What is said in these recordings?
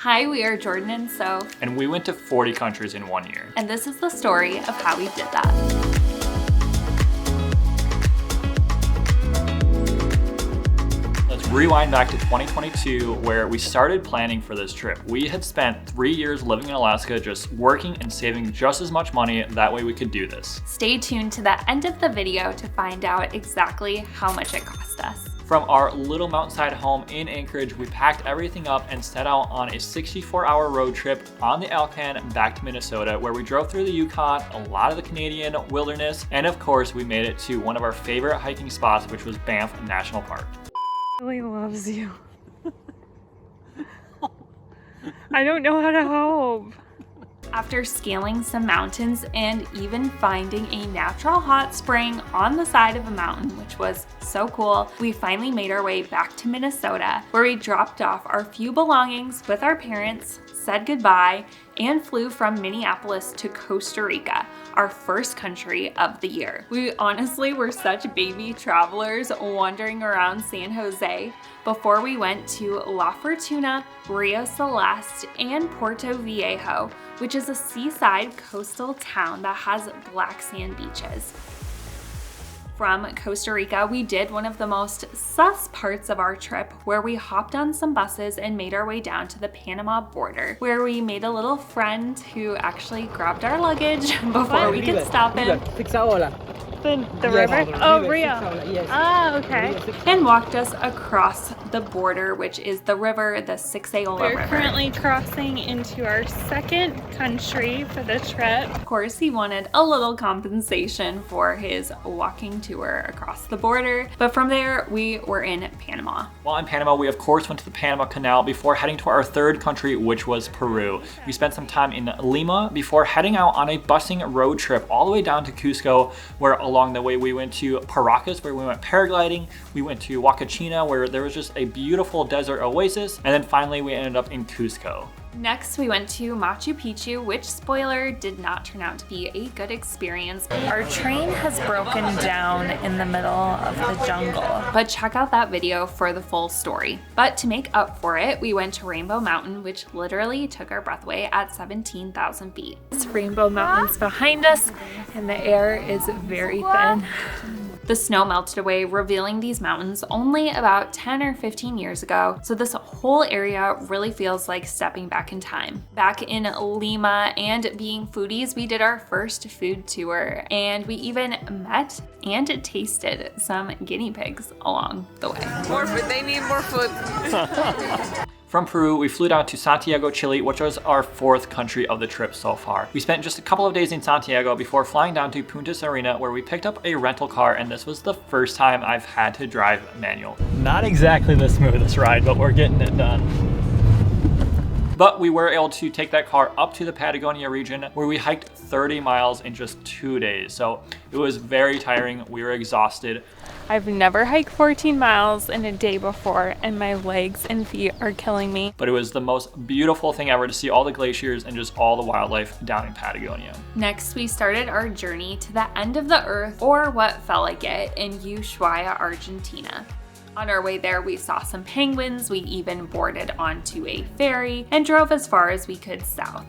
Hi, we are Jordan and Soph. And we went to 40 countries in 1 year. And this is the story of how we did that. Let's rewind back to 2022 where we started planning for this trip. We had spent 3 years living in Alaska just working and saving just as much money, that way we could do this. Stay tuned to the end of the video to find out exactly how much it cost us. From our little mountainside home in Anchorage, we packed everything up and set out on a 64-hour road trip on the Alcan back to Minnesota, where we drove through the Yukon, a lot of the Canadian wilderness, and of course we made it to one of our favorite hiking spots, which was Banff National Park. Really loves you. I don't know how to hope. After scaling some mountains and even finding a natural hot spring on the side of a mountain, which was so cool, we finally made our way back to Minnesota, where we dropped off our few belongings with our parents, said goodbye, and flew from Minneapolis to Costa Rica, our first country of the year. We honestly were such baby travelers wandering around San Jose before we went to La Fortuna, Rio Celeste, and Puerto Viejo, which is a seaside coastal town that has black sand beaches. From Costa Rica, we did one of the most sus parts of our trip, where we hopped on some buses and made our way down to the Panama border, where we made a little friend who actually grabbed our luggage before we could stop him. The river? Oh, Rio. Ah, okay. And walked us across the border, which is the river, the Sixaola River. We're currently crossing into our second country for the trip. Of course, he wanted a little compensation for his walking tour across the border, but from there, we were in Panama. While in Panama, we of course went to the Panama Canal before heading to our third country, which was Peru. We spent some time in Lima before heading out on a busing road trip all the way down to Cusco, where along the way we went to Paracas, where we went paragliding. We went to Huacachina, where there was just a beautiful desert oasis, and then finally we ended up in Cusco. Next, we went to Machu Picchu, which, spoiler, did not turn out to be a good experience. Our train has broken down in the middle of the jungle. But check out that video for the full story. But to make up for it, we went to Rainbow Mountain, which literally took our breath away at 17,000 feet. It's Rainbow Mountains behind us, and the air is very thin. The snow melted away, revealing these mountains only about 10 or 15 years ago, so this whole area really feels like stepping back in time. Back in Lima, and being foodies, we did our first food tour, and we even met and tasted some guinea pigs along the way. More food, they need more food. From Peru, we flew down to Santiago, Chile, which was our fourth country of the trip so far. We spent just a couple of days in Santiago before flying down to Punta Serena, where we picked up a rental car, and this was the first time I've had to drive manual. Not exactly the smoothest ride, but we're getting it done. But we were able to take that car up to the Patagonia region, where we hiked 30 miles in just 2 days. So it was very tiring. We were exhausted. I've never hiked 14 miles in a day before, and my legs and feet are killing me. But it was the most beautiful thing ever to see all the glaciers and just all the wildlife down in Patagonia. Next, we started our journey to the end of the earth, or what felt like it, in Ushuaia, Argentina. On our way there, we saw some penguins, we even boarded onto a ferry, and drove as far as we could south.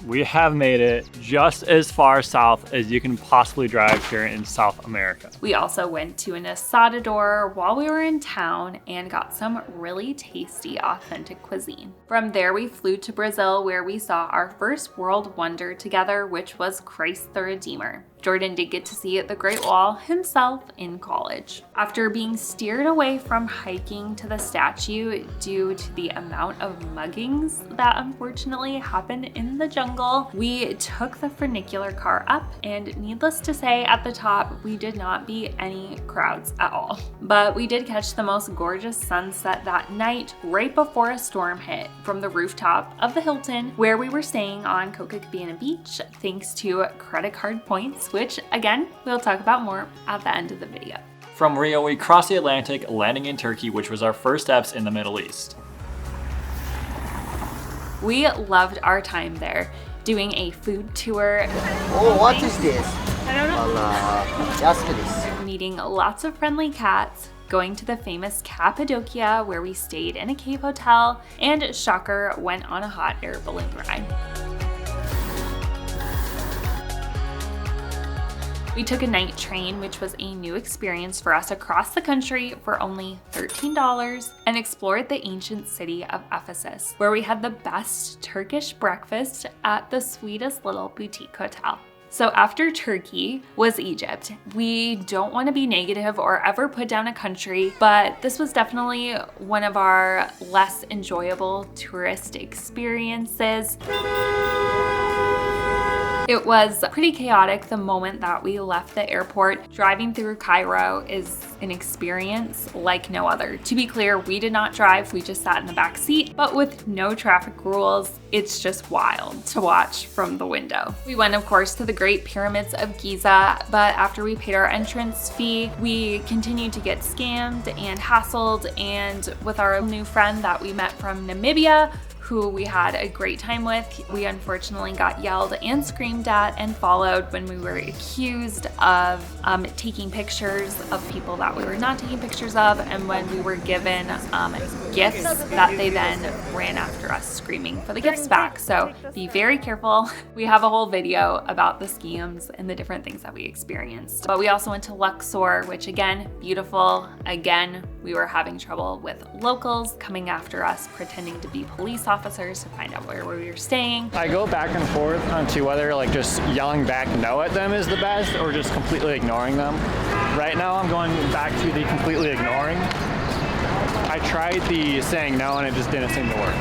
We have made it just as far south as you can possibly drive here in South America. We also went to an asador while we were in town and got some really tasty, authentic cuisine. From there, we flew to Brazil, where we saw our first world wonder together, which was Christ the Redeemer. Jordan did get to see the Great Wall himself in college. After being steered away from hiking to the statue due to the amount of muggings that unfortunately happened in the jungle, we took the funicular car up, and needless to say, at the top, we did not beat any crowds at all. But we did catch the most gorgeous sunset that night, right before a storm hit, from the rooftop of the Hilton, where we were staying on Copacabana Beach, thanks to credit card points, which again, we'll talk about more at the end of the video. From Rio, we crossed the Atlantic, landing in Turkey, which was our first steps in the Middle East. We loved our time there, doing a food tour. Oh, what is this? I don't know. Just this. Meeting lots of friendly cats, going to the famous Cappadocia where we stayed in a cave hotel, and shocker, went on a hot air balloon ride. We took a night train, which was a new experience for us, across the country for only $13, and explored the ancient city of Ephesus, where we had the best Turkish breakfast at the sweetest little boutique hotel. So after Turkey was Egypt. We don't want to be negative or ever put down a country, but this was definitely one of our less enjoyable tourist experiences. It was pretty chaotic the moment that we left the airport. Driving through Cairo is an experience like no other. To be clear, we did not drive, we just sat in the back seat, but with no traffic rules, it's just wild to watch from the window. We went, of course, to the Great Pyramids of Giza, but after we paid our entrance fee, we continued to get scammed and hassled, and with our new friend that we met from Namibia, who we had a great time with, we unfortunately got yelled and screamed at and followed when we were accused of taking pictures of people that we were not taking pictures of, and when we were given gifts that they then ran after us screaming for the gifts back. So be very careful. We have a whole video about the scams and the different things that we experienced. But we also went to Luxor, which again, beautiful. Again, we were having trouble with locals coming after us, pretending to be police officers to find out where we were staying. I go back and forth onto whether like just yelling back no at them is the best or just completely ignoring them. Right now I'm going back to the completely ignoring. I tried the saying no and it just didn't seem to work.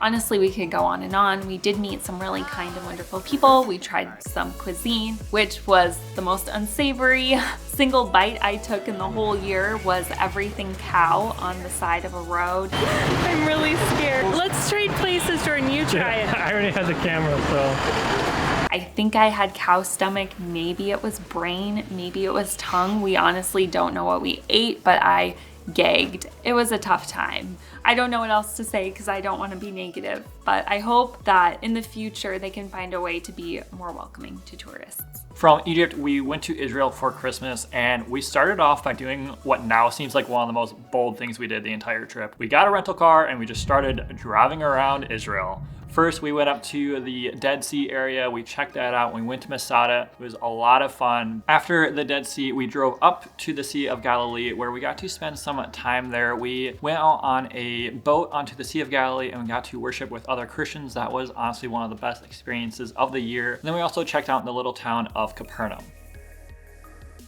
Honestly, we could go on and on. We did meet some really kind and wonderful people. We tried some cuisine, which was the most unsavory single bite I took in the whole year. Was everything cow on the side of a road. I'm really scared. Let's trade places, Jordan. You try it. I already had the camera, so. I think I had cow stomach. Maybe it was brain, maybe it was tongue. We honestly don't know what we ate, but I gagged. It was a tough time. I don't know what else to say because I don't want to be negative, but I hope that in the future they can find a way to be more welcoming to tourists. From Egypt, we went to Israel for Christmas, and we started off by doing what now seems like one of the most bold things we did the entire trip. We got a rental car and we just started driving around Israel. First, we went up to the Dead Sea area. We checked that out. We went to Masada. It was a lot of fun. After the Dead Sea, we drove up to the Sea of Galilee, where we got to spend some time there. We went out on a boat onto the Sea of Galilee, and we got to worship with other Christians. That was honestly one of the best experiences of the year. And then we also checked out the little town of Capernaum.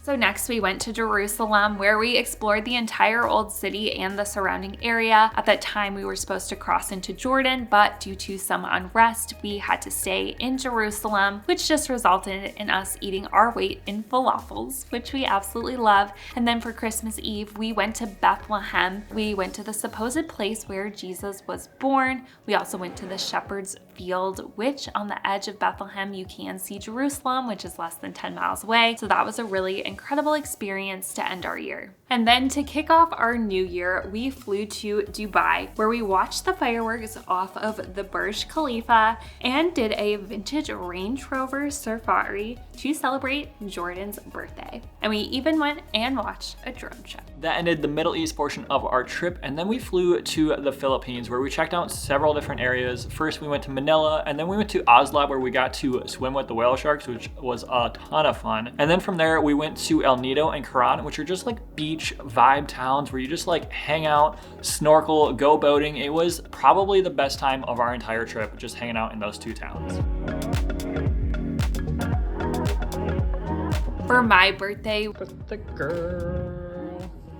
So next we went to Jerusalem, where we explored the entire old city and the surrounding area. At that time we were supposed to cross into Jordan, but due to some unrest, we had to stay in Jerusalem, which just resulted in us eating our weight in falafels, which we absolutely love. And then for Christmas Eve, we went to Bethlehem. We went to the supposed place where Jesus was born. We also went to the shepherd's field, which on the edge of Bethlehem, you can see Jerusalem, which is less than 10 miles away. So that was a really incredible experience to end our year. And then to kick off our new year, we flew to Dubai, where we watched the fireworks off of the Burj Khalifa and did a vintage Range Rover safari to celebrate Jordan's birthday. And we even went and watched a drone show. That ended the Middle East portion of our trip, and then we flew to the Philippines, where we checked out several different areas. First, we went to Manila, and then we went to Oslab, where we got to swim with the whale sharks, which was a ton of fun. And then from there, we went to El Nido and Quran, which are just like beach vibe towns where you just like hang out, snorkel, go boating. It was probably the best time of our entire trip, just hanging out in those two towns. For my birthday,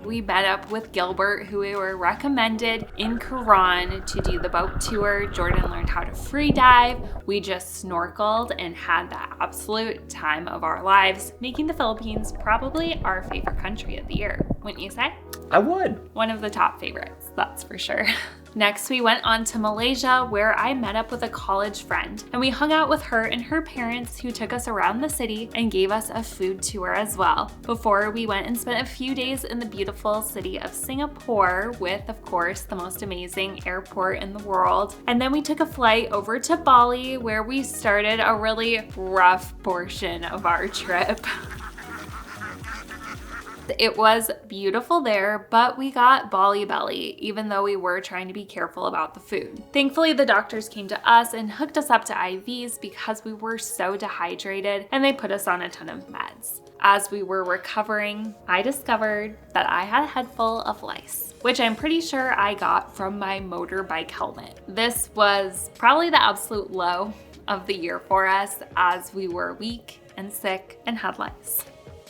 we met up with Gilbert, who we were recommended in Quran to do the boat tour. Jordan learned how to free dive. We just snorkeled and had the absolute time of our lives, making the Philippines probably our favorite country of the year, wouldn't you say? I would. One of the top favorites, that's for sure. Next, we went on to Malaysia, where I met up with a college friend, and we hung out with her and her parents, who took us around the city and gave us a food tour as well. Before we went and spent a few days in the beautiful city of Singapore with, of course, the most amazing airport in the world. And then we took a flight over to Bali, where we started a really rough portion of our trip. It was beautiful there, but we got Bali belly, even though we were trying to be careful about the food. Thankfully, the doctors came to us and hooked us up to IVs because we were so dehydrated, and they put us on a ton of meds. As we were recovering, I discovered that I had a head full of lice, which I'm pretty sure I got from my motorbike helmet. This was probably the absolute low of the year for us, as we were weak and sick and had lice.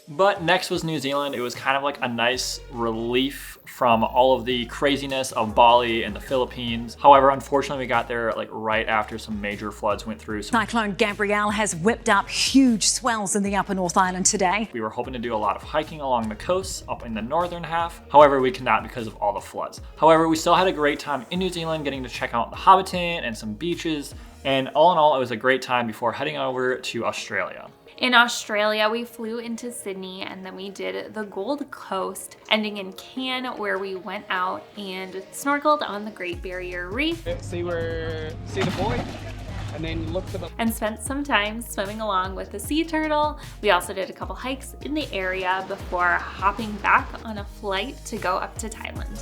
But next was New Zealand. It was kind of like a nice relief from all of the craziness of Bali and the Philippines. However, unfortunately, we got there like right after some major floods went through. Cyclone Gabrielle has whipped up huge swells in the upper North Island today. We were hoping to do a lot of hiking along the coast up in the northern half. However, we could not because of all the floods. However, we still had a great time in New Zealand, getting to check out the Hobbiton and some beaches. And all in all, it was a great time before heading over to Australia. In Australia, we flew into Sydney and then we did the Gold Coast, ending in Cairns, where we went out and snorkeled on the Great Barrier Reef. See the buoy, and then look to the... and spent some time swimming along with the sea turtle. We also did a couple hikes in the area before hopping back on a flight to go up to Thailand.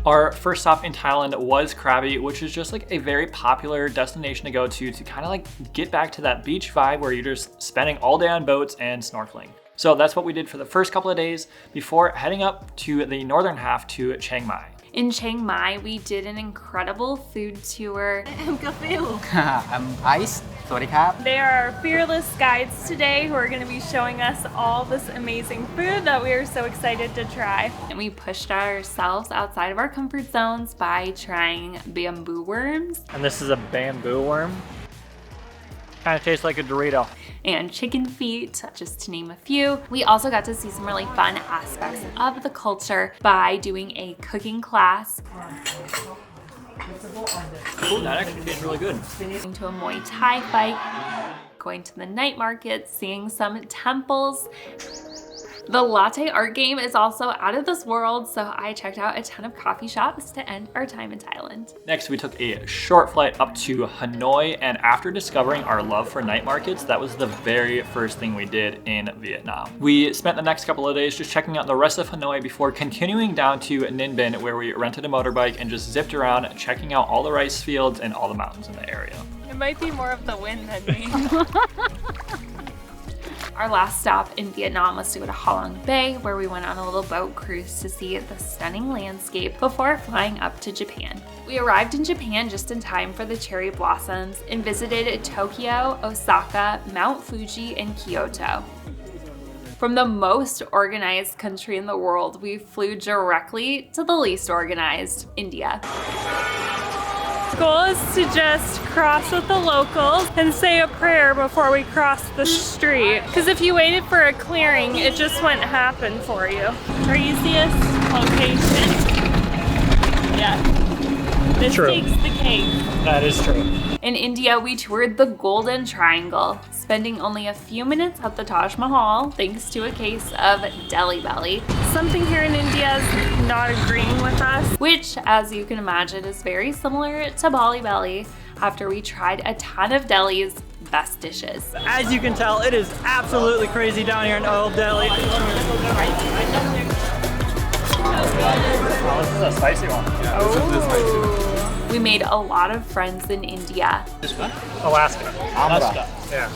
Our first stop in Thailand was Krabi, which is just like a very popular destination to go to kind of like get back to that beach vibe where you're just spending all day on boats and snorkeling. So that's what we did for the first couple of days before heading up to the northern half to Chiang Mai. In Chiang Mai, we did an incredible food tour. I'm Ice. They are our fearless guides today who are going to be showing us all this amazing food that we are so excited to try. And we pushed ourselves outside of our comfort zones by trying bamboo worms. And this is a bamboo worm. Kind of tastes like a Dorito. And chicken feet, just to name a few. We also got to see some really fun aspects of the culture by doing a cooking class. Ooh, that actually tastes really good. Going to a Muay Thai fight, going to the night market, seeing some temples. The latte art game is also out of this world, so I checked out a ton of coffee shops to end our time in Thailand. Next, we took a short flight up to Hanoi, and after discovering our love for night markets, that was the very first thing we did in Vietnam. We spent the next couple of days just checking out the rest of Hanoi before continuing down to Ninh Bình, where we rented a motorbike and just zipped around checking out all the rice fields and all the mountains in the area. It might be more of the wind than me. Our last stop in Vietnam was to go to Ha Long Bay, where we went on a little boat cruise to see the stunning landscape before flying up to Japan. We arrived in Japan just in time for the cherry blossoms and visited Tokyo, Osaka, Mount Fuji, and Kyoto. From the most organized country in the world, we flew directly to the least organized, India. The goal is to just cross with the locals and say a prayer before we cross the street. Because if you waited for a clearing, it just wouldn't happen for you. Our easiest location. Yeah. This takes the cake. That is true. In India, we toured the Golden Triangle, spending only a few minutes at the Taj Mahal thanks to a case of Delhi belly. Something here in India is not agreeing with us. Which, as you can imagine, is very similar to Bali belly after we tried a ton of Delhi's best dishes. As you can tell, it is absolutely crazy down here in Old Delhi. Oh, this is a spicy one. Oh. We made a lot of friends in India. Alaska. Yeah.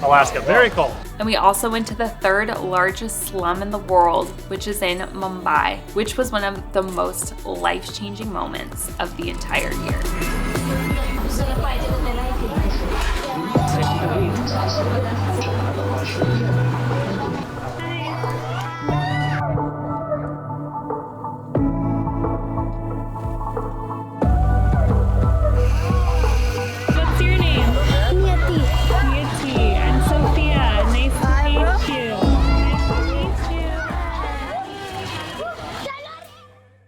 Alaska. Very cold. And we also went to the third largest slum in the world, which is in Mumbai, which was one of the most life-changing moments of the entire year. What's your name? Yeti. I'm Sophia. Nice to meet you. Nice to meet you.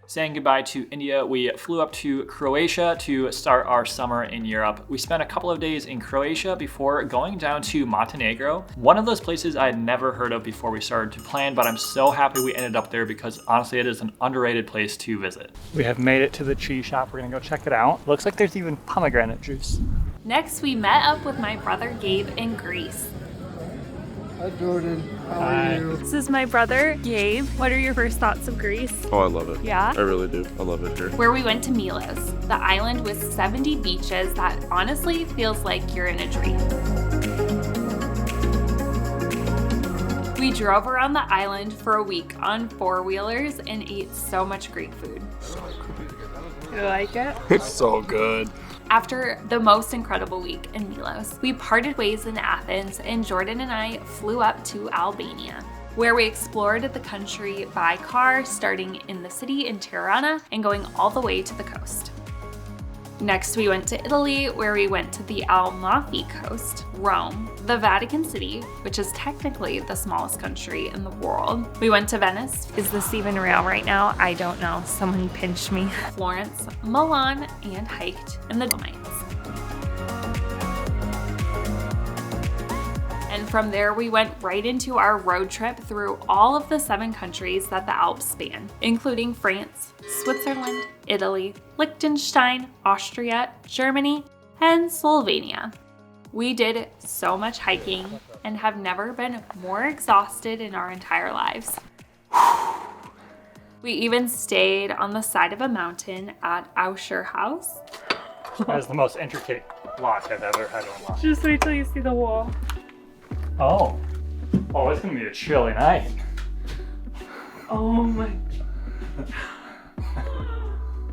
Saying goodbye to India, we flew up to Croatia to start our summer in Europe. We spent a couple of days in Croatia before going down to Montenegro. One of those places I had never heard of before we started to plan, but I'm so happy we ended up there because honestly it is an underrated place to visit. We have made it to the cheese shop. We're gonna go check it out. Looks like there's even pomegranate juice. Next, we met up with my brother Gabe in Greece. Hi, Jordan. How are you? This is my brother, Gabe. What are your first thoughts of Greece? Oh, I love it. Yeah? I really do. I love it here. Where we went to Milos, the island with 70 beaches that honestly feels like you're in a dream. We drove around the island for a week on four-wheelers and ate so much great food. You like it? It's so good. After the most incredible week in Milos, we parted ways in Athens and Jordan and I flew up to Albania, where we explored the country by car, starting in the city in Tirana and going all the way to the coast. Next, we went to Italy, where we went to the Amalfi Coast, Rome, the Vatican City, which is technically the smallest country in the world. We went to Venice. Is this even real right now? I don't know. Someone pinched me. Florence, Milan, and hiked in the Dolomites. And from there, we went right into our road trip through all of the 7 countries that the Alps span, including France, Switzerland, Italy, Liechtenstein, Austria, Germany, and Slovenia. We did so much hiking and have never been more exhausted in our entire lives. We even stayed on the side of a mountain at Ausher House. That is the most intricate lock I've ever had to unlock. Just wait till you see the wall. Oh. Oh, it's gonna be a chilly night. Oh my.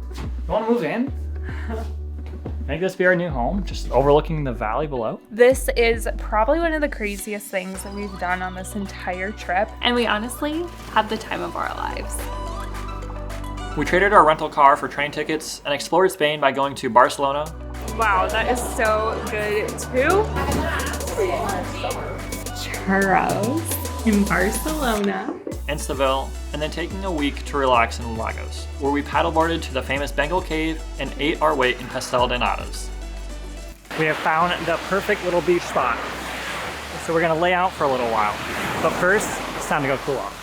You wanna move in? Make this be our new home, just overlooking the valley below? This is probably one of the craziest things that we've done on this entire trip. And we honestly had the time of our lives. We traded our rental car for train tickets and explored Spain by going to Barcelona, Wow, that is so good too. Churros in Barcelona. and Seville, and then taking a week to relax in Lagos, where we paddleboarded to the famous Bengal Cave and ate our weight in pastel de natas. We have found the perfect little beach spot, so we're gonna lay out for a little while. But first, it's time to go cool off.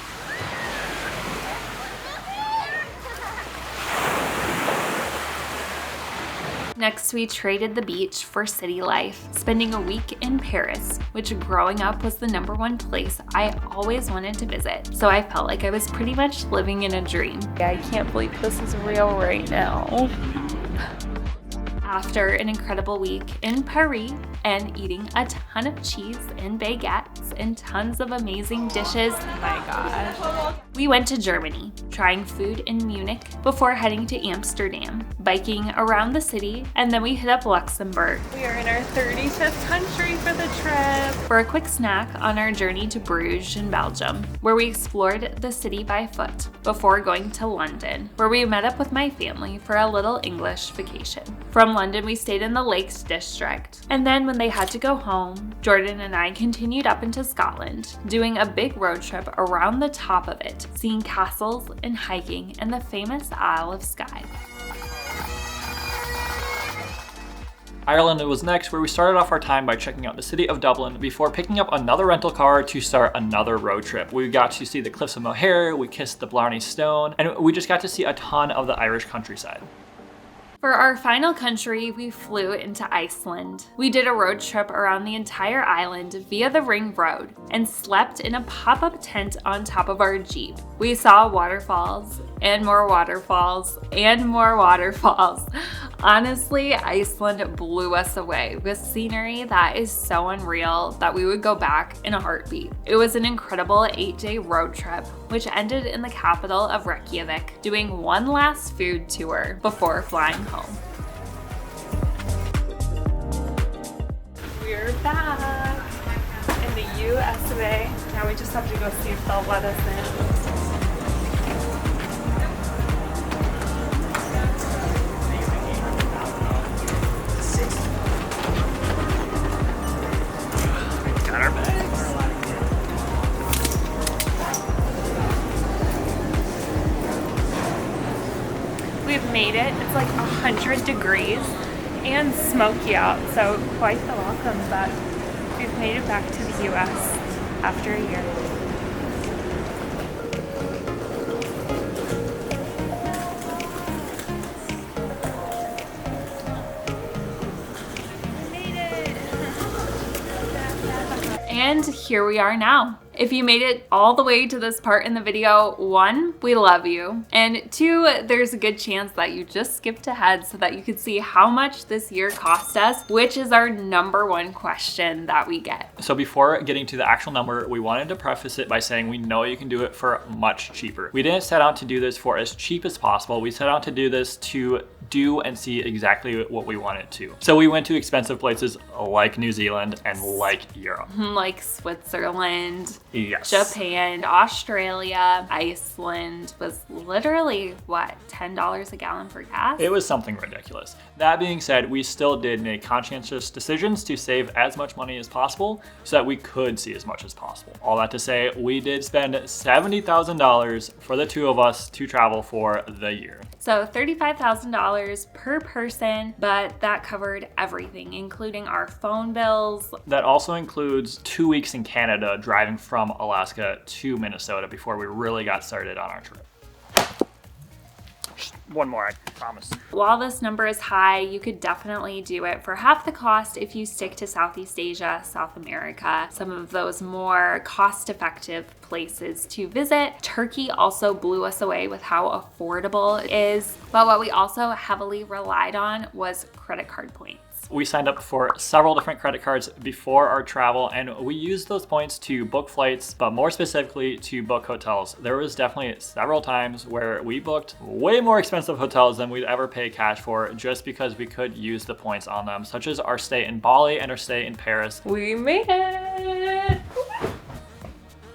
Next, we traded the beach for city life, spending a week in Paris, which growing up was the #1 place I always wanted to visit. So I felt like I was pretty much living in a dream. I can't believe this is real right now. After an incredible week in Paris and eating a ton of cheese and baguettes and tons of amazing dishes, Oh my gosh. we went to Germany, trying food in Munich before heading to Amsterdam, biking around the city, and then we hit up Luxembourg We are in our 35th country for the trip. for a quick snack on our journey to Bruges in Belgium, where we explored the city by foot before going to London, where we met up with my family for a little English vacation. From London, we stayed in the Lakes District, and then when they had to go home, Jordan and I continued up into Scotland, doing a big road trip around the top of it, seeing castles and hiking in the famous Isle of Skye. Ireland was next, where we started off our time by checking out the city of Dublin before picking up another rental car to start another road trip. We got to see the Cliffs of Moher, we kissed the Blarney Stone, and we just got to see a ton of the Irish countryside. For our final country, we flew into Iceland. We did a road trip around the entire island via the Ring Road and slept in a pop-up tent on top of our Jeep. We saw waterfalls and more waterfalls and more waterfalls. Honestly, Iceland blew us away with scenery that is so unreal that we would go back in a heartbeat. It was an incredible 8-day road trip, which ended in the capital of Reykjavik, doing one last food tour before flying home. We're back in the US of A. Now we just have to go see if they'll let us in. Got our bags. We've made it. It's like 100 degrees and smoky out, so quite the welcome, but we've made it back to the US after a year. And here we are now. If you made it all the way to this part in the video, 1, we love you. And 2, there's a good chance that you just skipped ahead so that you could see how much this year cost us, which is our #1 question that we get. So before getting to the actual number, we wanted to preface it by saying we know you can do it for much cheaper. We didn't set out to do this for as cheap as possible. We set out to do this to do and see exactly what we wanted to. So we went to expensive places like New Zealand and like Europe. Like Switzerland, yes, Japan, Australia, Iceland was literally, what, $10 a gallon for gas? It was something ridiculous. That being said, we still did make conscientious decisions to save as much money as possible so that we could see as much as possible. All that to say, we did spend $70,000 for the 2 of us to travel for the year. So $35,000 per person, but that covered everything, including our phone bills. That also includes 2 weeks in Canada driving from Alaska to Minnesota before we really got started on our trip. Just one more, I promise. While this number is high, you could definitely do it for half the cost if you stick to Southeast Asia, South America, some of those more cost-effective places to visit. Turkey also blew us away with how affordable it is, but what we also heavily relied on was credit card points. We signed up for several different credit cards before our travel, and we used those points to book flights, but more specifically to book hotels. There was definitely several times where we booked way more expensive hotels than we'd ever pay cash for just because we could use the points on them, such as our stay in Bali and our stay in Paris. We made it!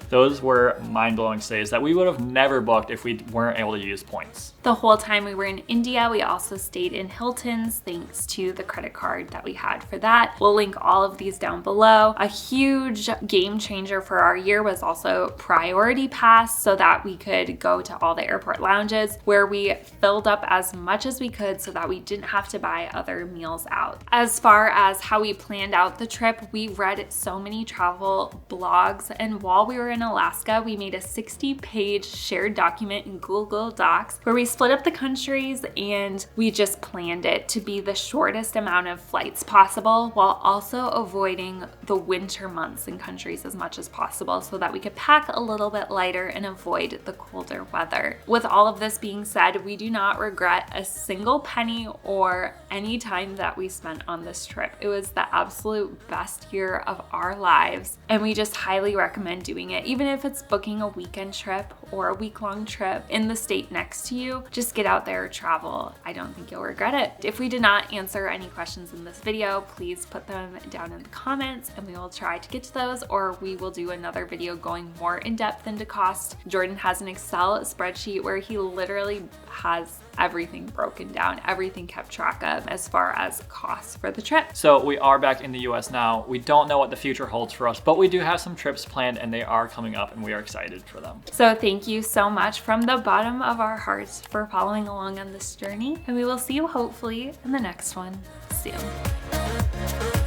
Those were mind-blowing stays that we would have never booked if we weren't able to use points. The whole time we were in India, we also stayed in Hilton's thanks to the credit card that we had for that. We'll link all of these down below. A huge game changer for our year was also Priority Pass so that we could go to all the airport lounges where we filled up as much as we could so that we didn't have to buy other meals out. As far as how we planned out the trip, we read so many travel blogs, and while we were in Alaska, we made a 60-page shared document in Google Docs where we split up the countries and we just planned it to be the shortest amount of flights possible while also avoiding the winter months in countries as much as possible so that we could pack a little bit lighter and avoid the colder weather. With all of this being said, we do not regret a single penny or any time that we spent on this trip. It was the absolute best year of our lives, and we just highly recommend doing it. Even if it's booking a weekend trip or a week-long trip in the state next to you, just get out there, travel. I don't think you'll regret it. If we did not answer any questions in this video, please put them down in the comments and we will try to get to those, or we will do another video going more in depth into cost. Jordan has an Excel spreadsheet where he literally has everything broken down, everything kept track of as far as costs for the trip. So we are back in the US now. We don't know what the future holds for us, but we do have some trips planned and they are coming up and we are excited for them. So thank you so much from the bottom of our hearts for following along on this journey, and we will see you hopefully in the next one soon.